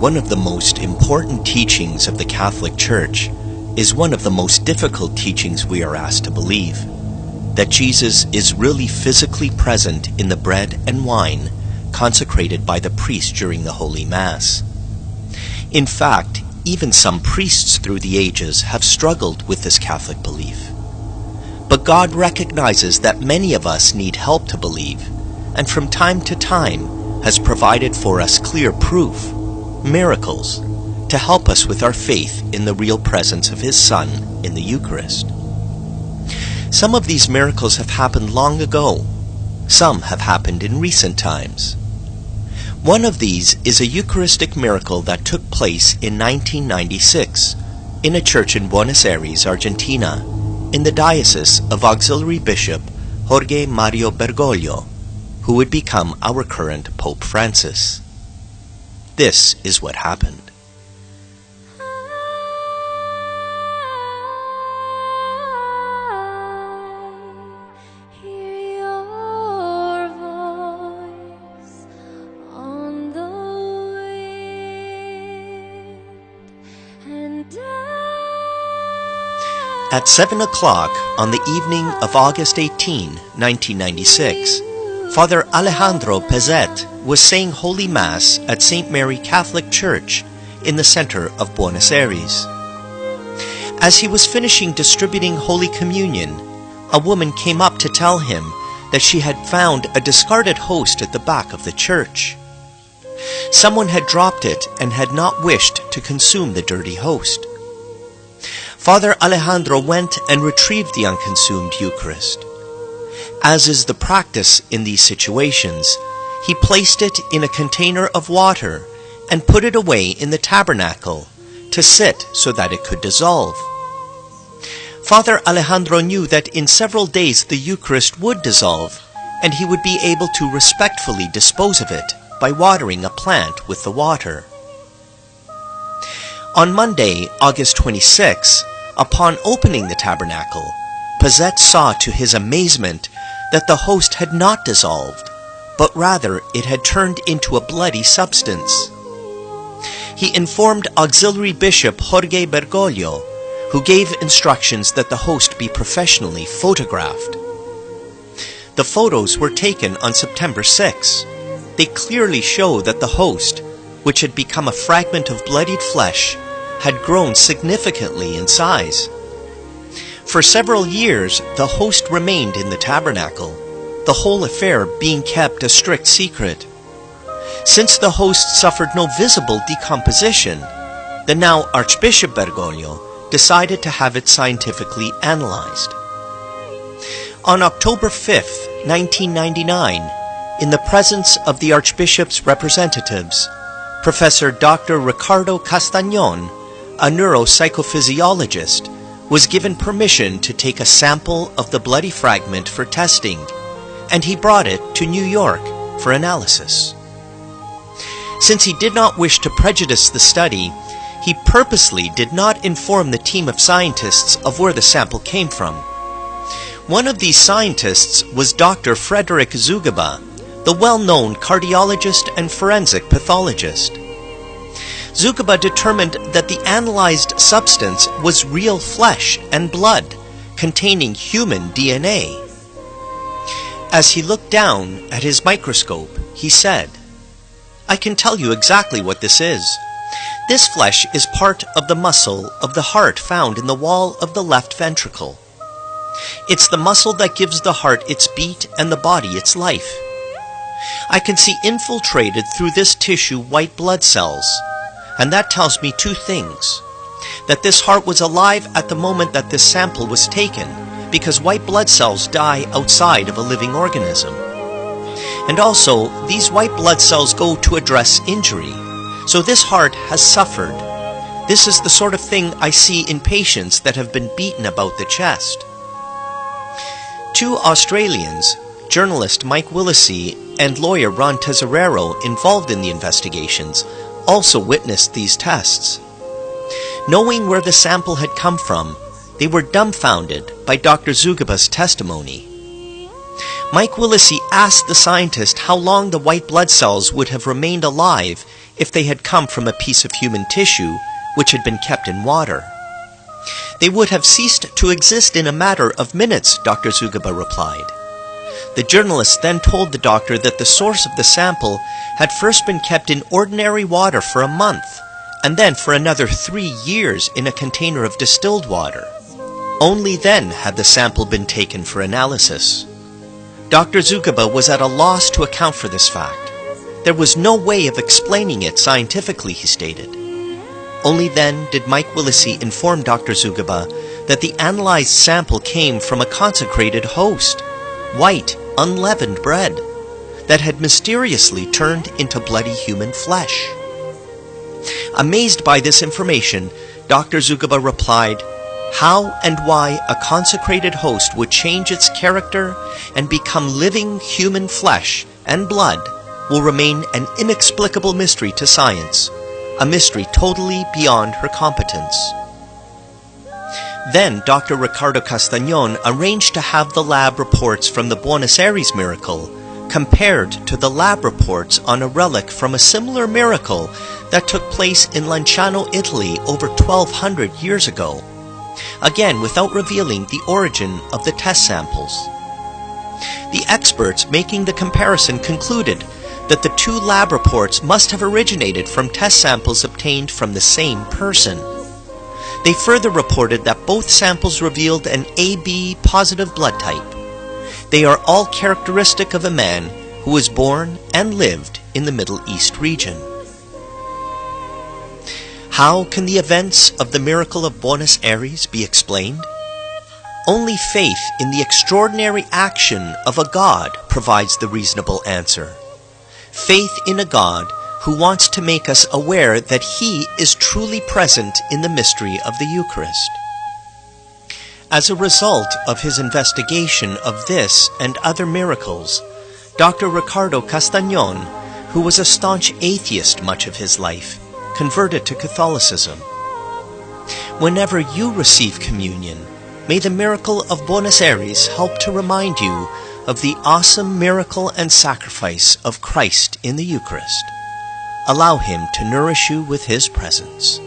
One of the most important teachings of the Catholic Church is one of the most difficult teachings we are asked to believe, that Jesus is really physically present in the bread and wine consecrated by the priest during the Holy Mass. In fact, even some priests through the ages have struggled with this Catholic belief. But God recognizes that many of us need help to believe, and from time to time has provided for us clear proof, miracles, to help us with our faith in the real presence of His Son in the Eucharist. Some of these miracles have happened long ago. Some have happened in recent times. One of these is a Eucharistic miracle that took place in 1996 in a church in Buenos Aires, Argentina, in the diocese of Auxiliary Bishop Jorge Mario Bergoglio, who would become our current Pope Francis. This is what happened. At 7 o'clock on the evening of August 18, 1996, Father Alejandro Pezet was saying Holy Mass at St. Mary Catholic Church in the center of Buenos Aires. As he was finishing distributing Holy Communion, a woman came up to tell him that she had found a discarded host at the back of the church. Someone had dropped it and had not wished to consume the dirty host. Father Alejandro went and retrieved the unconsumed Eucharist. As is the practice in these situations, he placed it in a container of water and put it away in the tabernacle to sit so that it could dissolve. Father Alejandro knew that in several days the Eucharist would dissolve, and he would be able to respectfully dispose of it by watering a plant with the water. On Monday, August 26, upon opening the tabernacle, Pezet saw to his amazement that the host had not dissolved, but rather it had turned into a bloody substance. He informed Auxiliary Bishop Jorge Bergoglio, who gave instructions that the host be professionally photographed. The photos were taken on September 6. They clearly show that the host, which had become a fragment of bloodied flesh, had grown significantly in size. For several years, the host remained in the tabernacle, the whole affair being kept a strict secret. Since the host suffered no visible decomposition, the now Archbishop Bergoglio decided to have it scientifically analyzed. On October 5, 1999, in the presence of the Archbishop's representatives, Professor Dr. Ricardo Castañón, a neuropsychophysiologist, was given permission to take a sample of the bloody fragment for testing, and he brought it to New York for analysis. Since he did not wish to prejudice the study, he purposely did not inform the team of scientists of where the sample came from. One of these scientists was Dr. Frederick Zugaba, the well-known cardiologist and forensic pathologist. Zugaba determined that the analyzed substance was real flesh and blood containing human DNA. As he looked down at his microscope, he said, "I can tell you exactly what this is. This flesh is part of the muscle of the heart found in the wall of the left ventricle. It's the muscle that gives the heart its beat and the body its life. I can see infiltrated through this tissue white blood cells, and that tells me two things. That this heart was alive at the moment that this sample was taken, because white blood cells die outside of a living organism. And also, these white blood cells go to address injury, so this heart has suffered. This is the sort of thing I see in patients that have been beaten about the chest." Two Australians, journalist Mike Willesee and lawyer Ron Tesorero, involved in the investigations, also witnessed these tests. Knowing where the sample had come from, they were dumbfounded by Dr. Zugaba's testimony. Mike Willesee asked the scientist how long the white blood cells would have remained alive if they had come from a piece of human tissue which had been kept in water. They would have ceased to exist in a matter of minutes, Dr. Zugaba replied. The journalist then told the doctor that the source of the sample had first been kept in ordinary water for a month, and then for another 3 years in a container of distilled water. Only then had the sample been taken for analysis. Dr. Zugaba was at a loss to account for this fact. There was no way of explaining it scientifically, he stated. Only then did Mike Willesee inform Dr. Zugaba that the analyzed sample came from a consecrated host, white, unleavened bread, that had mysteriously turned into bloody human flesh. Amazed by this information, Dr. Zugaba replied, "How and why a consecrated host would change its character and become living human flesh and blood will remain an inexplicable mystery to science, a mystery totally beyond her competence." Then Dr. Ricardo Castañón arranged to have the lab reports from the Buenos Aires miracle compared to the lab reports on a relic from a similar miracle that took place in Lanciano, Italy over 1200 years ago, again without revealing the origin of the test samples. The experts making the comparison concluded that the two lab reports must have originated from test samples obtained from the same person. They further reported that both samples revealed an AB positive blood type. They are all characteristic of a man who was born and lived in the Middle East region. How can the events of the miracle of Buenos Aires be explained? Only faith in the extraordinary action of a God provides the reasonable answer. Faith in a God who wants to make us aware that He is truly present in the mystery of the Eucharist. As a result of his investigation of this and other miracles, Dr. Ricardo Castañón, who was a staunch atheist much of his life, converted to Catholicism. Whenever you receive communion, may the miracle of Buenos Aires help to remind you of the awesome miracle and sacrifice of Christ in the Eucharist. Allow Him to nourish you with His presence.